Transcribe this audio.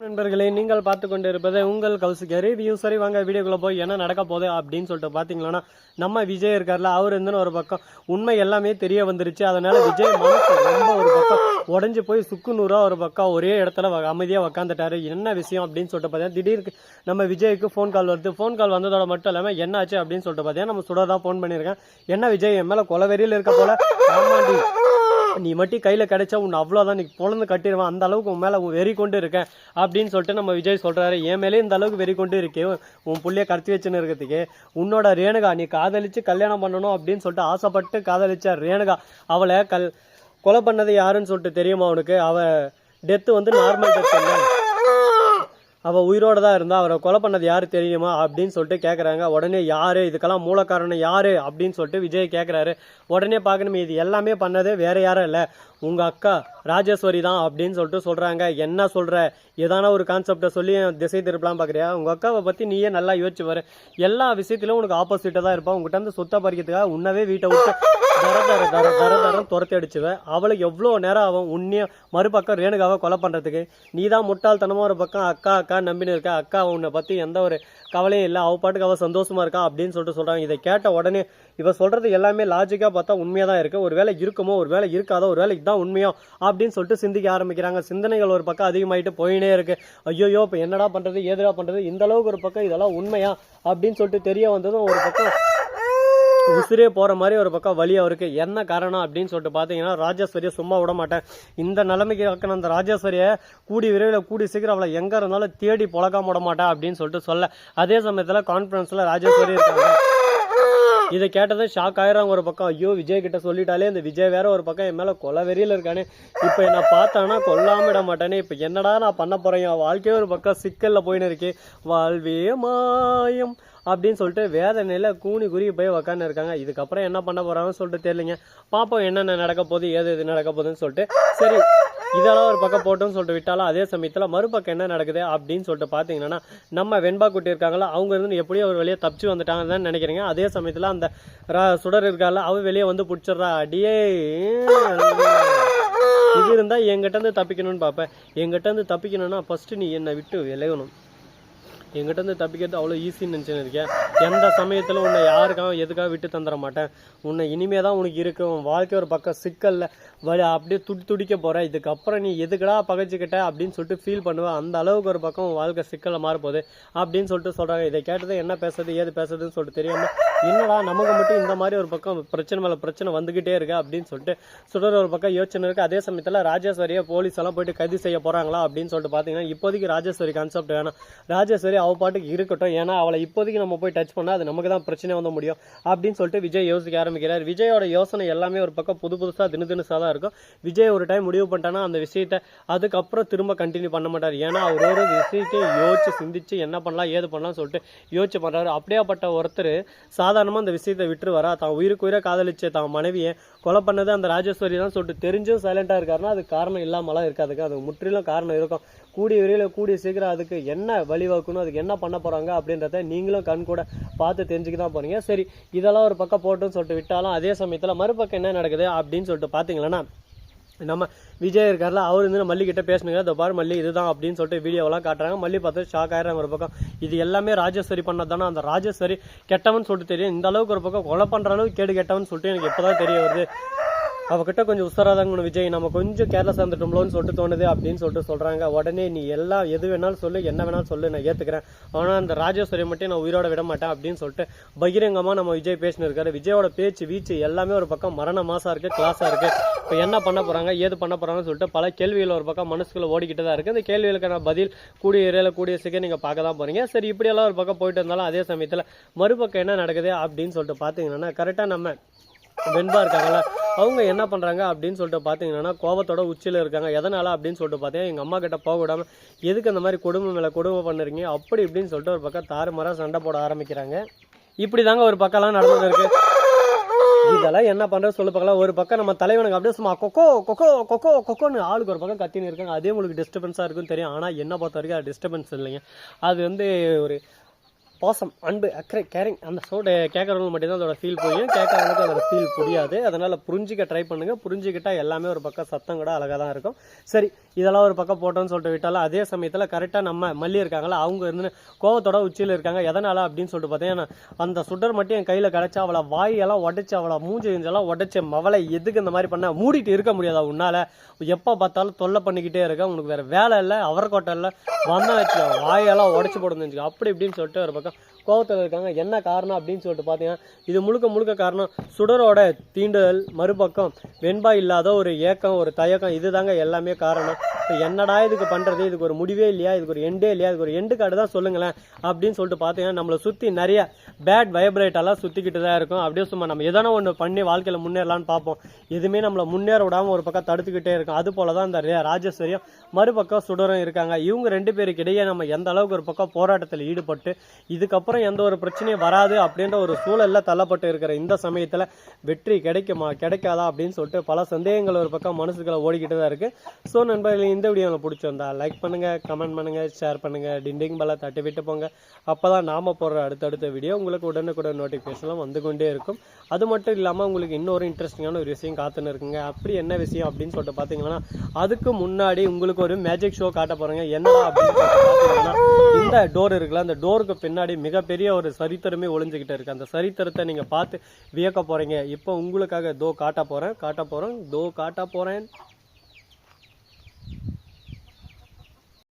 நண்பர்களே, நீங்கள் பார்த்து கொண்டு இருப்பது உங்கள் கௌசிக் ரிவ்யூ. சரி வாங்க வீடியோக்குள்ள போய் என்ன நடக்க போகுது அப்படின்னு சொல்லிட்டு பாத்தீங்கன்னா, நம்ம விஜய் இருக்கார்ல, அவர் இருந்துன்னு ஒரு பக்கம் உண்மை எல்லாமே தெரிய வந்துருச்சு. அதனால விஜய் மனசு ரொம்ப ஒரு பக்கம் உடஞ்சு போய் சுக்குநூறா ஒரு பக்கம் ஒரே இடத்துல அமைதியா உக்காந்துட்டாரு. என்ன விஷயம் அப்படின்னு சொல்லிட்டு பார்த்தீங்கன்னா, திடீர்னு நம்ம விஜய்க்கு ஃபோன் கால் வருது. ஃபோன் கால் வந்ததோட மட்டும் இல்லாம என்ன ஆச்சு அப்படின்னு சொல்லிட்டு பார்த்தீங்கன்னா, நம்ம சுடதான் ஃபோன் பண்ணியிருக்கேன். என்ன விஜய் என் மேல கொலவெறியில் இருக்க போல? ஆமாண்டி, நீ மட்டும் கையில கிடைச்சா உன்னை அவ்வளவுதான், நீ பொழந்து கட்டிடுவான், அந்த அளவுக்கு உன் மேல வெறி கொண்டு இருக்கேன் அப்படின்னு சொல்லிட்டு நம்ம விஜய் சொல்றாரு. என் மேலே இந்த அளவுக்கு வெறி கொண்டு இருக்கே, உன் புள்ளைய கடத்தி வச்சுன்னு இருக்கிறதுக்கு உன்னோட ரேணுகா நீ காதலிச்சு கல்யாணம் பண்ணணும் அப்படின்னு சொல்லிட்டு ஆசைப்பட்டு காதலிச்ச ரேணுகா, அவளை கொலை பண்ணது யாருன்னு சொல்லிட்டு தெரியுமா உனக்கு? அவ டெத்து வந்து நார்மல் டெத் இல்லை, அவள் உயிரோடு தான் இருந்தா. அவரை கொலை பண்ணது யாரு தெரியுமா அப்படின்னு சொல்லிட்டு கேட்குறாங்க. உடனே யாரு, இதுக்கெல்லாம் மூல காரணம் யாரு அப்படின்னு சொல்லிட்டு விஜய் கேட்குறாரு. உடனே பார்க்கணுமே, இது எல்லாமே பண்ணது வேற யாரும் இல்லை, உங்க அக்கா ராஜேஸ்வரி தான் அப்படின்னு சொல்லிட்டு சொல்றாங்க. என்ன சொல்ற, ஏதான ஒரு கான்செப்டை சொல்லி திசை திருப்பலாம் பாக்குறியா? உங்க அக்காவை பத்தி நீயே நல்லா யோசிச்சு வர, எல்லா விஷயத்திலும் உனக்கு ஆப்போசிட்டா தான் இருப்பான். உங்ககிட்ட இருந்து சொத்தை பறிக்கிறதுக்காக உன்னவே வீட்டை விட்டு தரம் துரத்தி அடிச்சுவ. அவளுக்கு எவ்வளோ நேரம் அவன் உன்னைய மறுபக்கம் ரேணுகாவை கொலை பண்றதுக்கு. நீ தான் முட்டாள்தனமா ஒரு பக்கம் அக்கா அக்கா நம்பின்னு இருக்க. அக்கா உன்னை பத்தி எந்த ஒரு கவலையும் இல்லை, அவ பாட்டுக்கு அவ சந்தோஷமா இருக்கா அப்படின்னு சொல்லிட்டு சொல்றாங்க. இதை கேட்ட உடனே இவ சொல்றது எல்லாமே லாஜிக்கா பார்த்தா உண்மையா தான் இருக்கு. ஒரு வேலை இருக்குமோ, ஒரு வேலை இருக்காதோ, ஒரு வேலை இதுதான் உண்மையோ அப்படின்னு சொல்லிட்டு சிந்திக்க ஆரம்பிக்கிறாங்க. சிந்தனைகள் ஒரு பக்கம் அதிகமாயிட்டு போயினே இருக்கு. ஐயோ இப்ப என்னடா பண்றது, ஏதுடா பண்றது, இந்த அளவுக்கு ஒரு பக்கம் இதெல்லாம் உண்மையா அப்படின்னு சொல்லிட்டு தெரிய வந்ததும் ஒரு பக்கம் உசிரே போற மாதிரி ஒரு பக்கம் வழி அவருக்கு. என்ன காரணம் அப்படின்னு சொல்லிட்டு பாத்தீங்கன்னா, ராஜேஸ்வரியை சும்மா விட மாட்டேன், இந்த நிலைமைக்கு ஆக்கின அந்த ராஜேஸ்வரியை கூடி விரைவில் கூடி சீக்கிரம் அவளை எங்க இருந்தாலும் தேடி பொழக்காம விட மாட்டேன் அப்படின்னு சொல்லிட்டு சொல்ல, அதே சமயத்துல கான்ஃபரன்ஸ்ல ராஜேஸ்வரி இருக்காங்க. இதை கேட்டதும் ஷாக் ஆயிரம் ஒரு பக்கம். ஐயோ விஜய் கிட்ட சொல்லிட்டாலே, இந்த விஜய் வேற ஒரு பக்கம் என் மேல கொலை வெறியில இருக்கானே, இப்ப என்ன பார்த்தானா கொல்லாம விட மாட்டானே, இப்ப என்னடா நான் பண்ண போறேன், வாழ்க்கையே ஒரு பக்கம் சிக்கல்ல போயின்னு இருக்கே, வாழ்வே மாயம் அப்படின்னு சொல்லிட்டு வேதனையில கூனி குறுகி போய் உக்காந்து இருக்காங்க. இதுக்கப்புறம் என்ன பண்ண போறாங்கன்னு சொல்லிட்டு தெரியலைங்க. பாப்போம் என்னென்ன நடக்க போகுது, எது நடக்க போகுதுன்னு சொல்லிட்டு. சரி இதெல்லாம் ஒரு பக்கம் போட்டோம்னு சொல்லிட்டு விட்டாலும், அதே சமயத்துல மறுபக்கம் என்ன நடக்குது அப்படின்னு சொல்லிட்டு பாத்தீங்கன்னா, நம்ம வெண்பா குட்டி இருக்காங்களா, அவங்க இருந்து எப்படியோ ஒரு வெளியே தப்பிச்சு வந்துட்டாங்கன்னு நினைக்கிறீங்க. அதே சமயத்துல அந்த சுடர் இருக்கால, அவ வெளியே வந்து பிடிச்சிடுறா. அடியே இது இருந்தா என்கிட்ட இருந்து தப்பிக்கணும்னு பாப்பேன். என்கிட்ட இருந்து தப்பிக்கணும்னா ஃபர்ஸ்ட் நீ என்னை விட்டு விலகணும். என்கிட்ட இருந்து தப்பிக்கிறது அவ்வளோ ஈஸின்னு நினச்சின்னு இருக்கேன். எந்த சமயத்தில் உன்னை யாருக்காக எதுக்காக விட்டு தந்துட மாட்டேன். உன்னை இனிமே தான் உனக்கு இருக்கும். வாழ்க்கை ஒரு பக்கம் சிக்கல்ல அப்படியே துடிக்க போற. இதுக்கப்புறம் நீ எதுக்கடா பகைச்சிக்கிட்ட அப்படின்னு சொல்லிட்டு ஃபீல் பண்ணுவேன். அந்த அளவுக்கு ஒரு பக்கம் வாழ்க்கை சிக்கல்ல மாறப்போகுது அப்படின்னு சொல்லிட்டு சொல்றாங்க. இதை கேட்டது என்ன பேசுறது ஏது பேசுறதுன்னு சொல்லிட்டு தெரியாம, என்னடா நமக்கு மட்டும் இந்த மாதிரி ஒரு பக்கம் பிரச்சனை மேல பிரச்சனை வந்துகிட்டே இருக்கு அப்படின்னு சொல்லிட்டு சுடர் ஒரு பக்கம் யோசனை இருக்கு. அதே சமயத்தில் ராஜேஸ்வரியை போலீஸ் எல்லாம் போயிட்டு கைது செய்ய போறாங்களா அப்படின்னு சொல்லிட்டு பாத்தீங்கன்னா, இப்போதைக்கு ராஜேஸ்வரி கான்செப்ட் வேணாம், ராஜேஸ்வரி அவ பாட்டுக்கு இருக்கட்டும். ஏன்னா அவளை இப்போதைக்கு நம்ம போய் டச் பண்ணா அது நமக்கு தான் பிரச்சனை வந்து முடியும் அப்படின்னு சொல்லிட்டு விஜய் யோசிக்க ஆரம்பிக்கிறார். விஜயோட யோசனை எல்லாமே ஒரு பக்கம் புதுசா தினுசா தான் இருக்கும். விஜய் ஒரு டைம் முடிவு பண்ணிட்டானா அந்த விஷயத்த அதுக்கப்புறம் திரும்ப கண்டினியூ பண்ண மாட்டார். ஏன்னா அவர் ஒரு விஷயத்தை யோசிச்சு சிந்திச்சு என்ன பண்ணலாம் ஏது பண்ணலாம் சொல்லிட்டு யோசிச்சு பண்றாரு. அப்படியாப்பட்ட ஒருத்தர் சாதாரணமா அந்த விஷயத்தை விட்டுருவாரா? தான் உயிருக்கு உயிரை காதலிச்சு தான் மனைவியை கொலை பண்ணது அந்த ராஜேஸ்வரி தான் சொல்லிட்டு தெரிஞ்சும் சைலண்டா இருக்காருன்னா அது காரணம் இல்லாமலாம் இருக்காதுங்க. அது முற்றிலும் காரணம் இருக்கும். கூடிய விரைவில் கூடிய சீக்கிரம் அதுக்கு என்ன வழிவகுக்கணும், அதுக்கு என்ன பண்ண போறாங்க அப்படின்றத நீங்களும் கண் கூட பார்த்து தெரிஞ்சுக்க தான் போறீங்க. சரி இதெல்லாம் ஒரு பக்கம் போட்டுன்னு சொல்லிட்டு விட்டாலும், அதே சமயத்துல மறுபக்கம் என்ன நடக்குது அப்படின்னு சொல்லிட்டு பாத்தீங்கன்னா, நம்ம விஜய் இருக்காருல, அவர் வந்து மல்லி கிட்ட பேசணுங்க. இந்த பாரு மல்லி இதுதான் அப்படின்னு சொல்லிட்டு வீடியோவெல்லாம் காட்டுறாங்க. மல்லி பார்த்து ஷாக் ஆயிடுறாங்க ஒரு பக்கம். இது எல்லாமே ராஜேஸ்வரி பண்ணதானே, அந்த ராஜேஸ்வரி கெட்டவன் சொல்லிட்டு தெரியும், இந்த அளவுக்கு ஒரு பக்கம் கொலை பண்ற அளவுக்கு கேடு கெட்டவன் சொல்லிட்டு எனக்கு இப்பதான் தெரிய வருது. அவகிட்ட கொஞ்சம் உஷாராதாங்க விஜய், நம்ம கொஞ்சம் கேர்லெஸ் இருந்துட்டோம்லோன்னு சொல்லிட்டு தோணுது அப்படின்னு சொல்லிட்டு சொல்றாங்க. உடனே நீ எல்லாம் எது வேணாலும் சொல்லு, என்ன வேணாலும் சொல்லு, நான் ஏத்துக்கிறேன், ஆனா அந்த ராஜேஸ்வரி மட்டும் நான் உயிரோட விட மாட்டேன் அப்படின்னு சொல்லிட்டு பகிரங்கமா நம்ம விஜய் பேசினு இருக்காரு. விஜயோட பேச்சு வீச்சு எல்லாமே ஒரு பக்கம் மரண மாசா இருக்கு, கிளாஸா இருக்கு. இப்ப என்ன பண்ண போறாங்க ஏது பண்ண போறாங்கன்னு சொல்லிட்டு பல கேள்விகள் ஒரு பக்கம் மனசுக்குள்ள ஓடிக்கிட்டு தான் இருக்கு. இந்த கேள்விகளுக்கான பதில் கூடிய இறையில கூடிய சீக்கிரம் நீங்க பார்க்க தான் போறீங்க. சரி இப்படி எல்லாம் ஒரு பக்கம் போயிட்டு இருந்தாலும், அதே சமயத்துல மறுபக்கம் என்ன நடக்குது அப்படின்னு சொல்லிட்டு பாத்தீங்கன்னா, கரெக்டா நம்ம வெண்பா இருக்காங்களா, அவங்க என்ன பண்றாங்க அப்படின்னு சொல்லிட்டு பாத்தீங்கன்னா கோபத்தோட உச்சியில இருக்காங்க. எதனால அப்படின்னு சொல்லிட்டு பாத்தீங்கன்னா, எங்க அம்மா கிட்ட போக விடாம எதுக்கு அந்த மாதிரி குடும்பம் மேல குடும்பம் பண்ணுறீங்க அப்படி இப்படின்னு சொல்லிட்டு ஒரு பக்கம் தாறுமாறா சண்டை போட ஆரம்பிக்கிறாங்க. இப்படிதாங்க ஒரு பக்கம்லாம் நடந்துட்டு இருக்கு. இதெல்லாம் என்ன பண்றது சொல்லு பார்க்கலாம். ஒரு பக்கம் நம்ம தலைவனுக்கு அப்படியே சும்மா கொக்கோ கொக்கோ கொக்கோ கொக்கோன்னு ஆளுக்கு ஒரு பக்கம் கத்தின்னு இருக்காங்க. அதே உங்களுக்கு டிஸ்டர்பன்ஸா இருக்குன்னு தெரியும், ஆனா என்ன பொறுத்த வரைக்கும் அது டிஸ்டர்பன்ஸ் இல்லைங்க. அது வந்து ஒரு பாசம், அன்பு, அக்கறை, கேரிங் அந்த சவுண்ட் கேட்கறவங்களுக்கு மட்டும்தான் அதோட ஃபீல் புரியும், கேட்கறவங்களுக்கு அதோட ஃபீல் புரியாது. அதனால புரிஞ்சிக்க ட்ரை பண்ணுங்க. புரிஞ்சுக்கிட்டா எல்லாமே ஒரு பக்கம் சத்தம் கூட அழகாக தான் இருக்கும். சரி, இதெல்லாம் ஒரு பக்கம் போட்டோன்னு சொல்லிட்டு விட்டாலும் அதே சமயத்தில் கரெக்டாக நம்ம மல்லி இருக்காங்களா, அவங்க இருந்து கோவத்தோட உச்சியில் இருக்காங்க. எதனால அப்படின்னு சொல்லிட்டு பார்த்தீங்கன்னா, அந்த சுடர் மட்டும் என் கையில் கிடச்சா அவளை வாயெல்லாம் உடச்சி அவளை மூஞ்சி கிஞ்செல்லாம் உடச்சி மவளை எதுக்கு இந்த மாதிரி பண்ண, மூடிட்டு இருக்க முடியாதா உன்னால, எப்போ பார்த்தாலும் தொல்லை பண்ணிக்கிட்டே இருக்க, உனக்கு வேற வேலை இல்லை, அவரைக்கோட்டை இல்லை, வந்தா வச்சு வாயெல்லாம் உடச்சி போடுன்னு அப்படி இப்படின்னு சொல்லிட்டு ஒரு பக்கம் கோவத்தில் இருக்காங்க. என்ன காரணம் அப்படின்னு சொல்லிட்டு பார்த்தீங்கன்னா, இது முழுக்க முழுக்க காரணம் சுடரோட தீண்டுதல், மறுபக்கம் வெண்பா இல்லாத ஒரு ஏக்கம், ஒரு தயக்கம், இதுதாங்க எல்லாமே காரணம். என்னடா இதுக்கு பண்றது, இதுக்கு ஒரு முடிவே இல்லையா, இதுக்கு ஒரு எண்டே இல்லையா, இதுக்கு ஒரு எண்டு கார்டு தான் சொல்லுங்களேன் அப்படின்னு சொல்லிட்டு பார்த்தீங்கன்னா, நம்மளை சுற்றி நிறைய பேட் வைப்ரேட் எல்லாம் சுற்றிக்கிட்டு தான் இருக்கும். அப்படியே சும்மா நம்ம எதனா ஒன்று பண்ணி வாழ்க்கையில் முன்னேறலான்னு பார்ப்போம், எதுவுமே நம்மளை முன்னேற விடாமல் ஒரு பக்கம் தடுத்துக்கிட்டே இருக்கும். அது போல தான் இந்த ராஜேஸ்வரியும் மறுபக்கம் சுடரும் இருக்காங்க. இவங்க 2 பேருக்கு இடையே நம்ம எந்த அளவுக்கு ஒரு பக்கம் போராட்டத்தில் ஈடுபட்டு இதுக்கப்புறம் எந்த ஒரு பிரச்சனையும் வராது அப்படின்ற ஒரு சூழல்ல தள்ளப்பட்டு இருக்கிற இந்த சமயத்தில் வெற்றி கிடைக்குமா கிடைக்காதா அப்படின்னு சொல்லிட்டு பல சந்தேகங்கள் ஒரு பக்கம் மனசுக்குள்ள ஓடிக்கிட்டு தான் இருக்கு. ஸோ நண்பர்களே, இந்த வீடியோ உங்களுக்கு பிடிச்சிருந்தா லைக் பண்ணுங்க, கமெண்ட் பண்ணுங்க, ஷேர் பண்ணுங்க, டிண்டிங் பெல்லை தட்டி விட்டு போங்க. அப்பதான் நாம போடுற அடுத்தடுத்த வீடியோ உங்களுக்கு உடனுக்குடன் நோட்டிஃபிகேஷன்லாம் வந்து கொண்டே இருக்கும். அது மட்டும் இல்லாமல் உங்களுக்கு இன்னொரு இன்ட்ரெஸ்டிங்கான ஒரு விஷயம் காத்துன்னு இருக்குங்க. அப்படி என்ன விஷயம் அப்படின்னு சொல்லிட்டு பார்த்தீங்கன்னா, அதுக்கு முன்னாடி உங்களுக்கு ஒரு மேஜிக் ஷோ காட்ட போறேங்க. என்னடா அப்படின்னு பார்த்தீங்கன்னா, இந்த டோர் இருக்குல்ல, அந்த டோருக்கு பின்னாடி மிகப்பெரிய ஒரு சரித்திரமே ஒளிஞ்சுக்கிட்டு இருக்கு. அந்த சரித்திரத்தை நீங்க பார்த்து வியக்க போறீங்க. இப்போ உங்களுக்காக காட்ட போறேன்.